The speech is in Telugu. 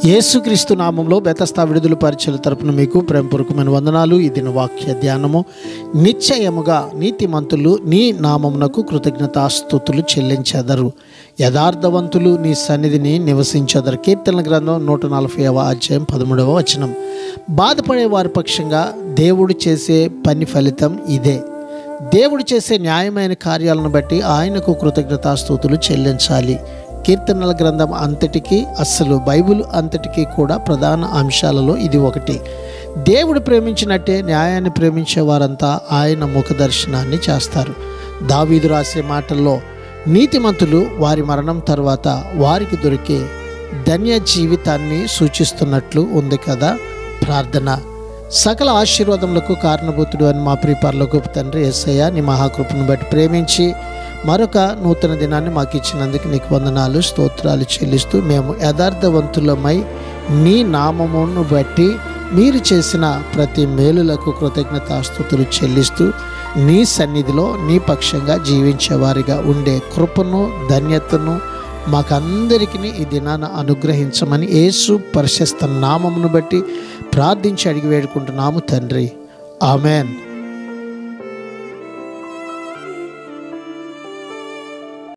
యేసుక్రీస్తు నామంలో బెతస్తా విడుదల పరిచయల తరపున మీకు ప్రేమపూర్వకమైన వందనాలు. ఈ దిన వాక్య ధ్యానము. నిశ్చయముగా నీతిమంతులు నీ నామమునకు కృతజ్ఞతాస్తుతులు చెల్లించెదరు, యథార్థవంతులు నీ సన్నిధిని నివసించెదరు. కీర్తనల గ్రంథం 140వ అధ్యాయం 13వ వచనం. బాధపడే వారి పక్షంగా దేవుడు చేసే పని ఫలితం ఇదే. దేవుడు చేసే న్యాయమైన కార్యాలను బట్టి ఆయనకు కృతజ్ఞతాస్తుతులు చెల్లించాలి. కీర్తనల గ్రంథం అంతటికీ, అస్సలు బైబిల్ అంతటికీ కూడా ప్రధాన అంశాలలో ఇది ఒకటి. దేవుడు ప్రేమించినట్టే న్యాయాన్ని ప్రేమించే వారంతా ఆయన ముఖదర్శనాన్ని చేస్తారు. దావీదు రాసే మాటల్లో నీతిమంతులు వారి మరణం తర్వాత వారికి దొరికే ధన్య జీవితాన్ని సూచిస్తున్నట్లు ఉంది కదా. ప్రార్థన. సకల ఆశీర్వాదములకు కారణభూతుడు అని మా ప్రియపరలోకపు తండ్రి యేసయ్య, నీ మహాకృపను బట్టి ప్రేమించి మరొక నూతన దినాన్ని మాకు ఇచ్చినందుకు నీకు వందనాలు, స్తోత్రాలు చెల్లిస్తూ మేము యథార్థవంతులమై నీ నామమును బట్టి మీరు చేసిన ప్రతి మేలులకు కృతజ్ఞతాస్తుతులు చెల్లిస్తూ నీ సన్నిధిలో నీ పక్షంగా జీవించేవారిగా ఉండే కృపను, ధన్యతను మాకందరికీ ఈ దినాన అనుగ్రహించమని యేసు పరిశుద్ధ నామమును బట్టి ప్రార్థించి అడిగి వేడుకుంటున్నాము తండ్రి. ఆమెన్.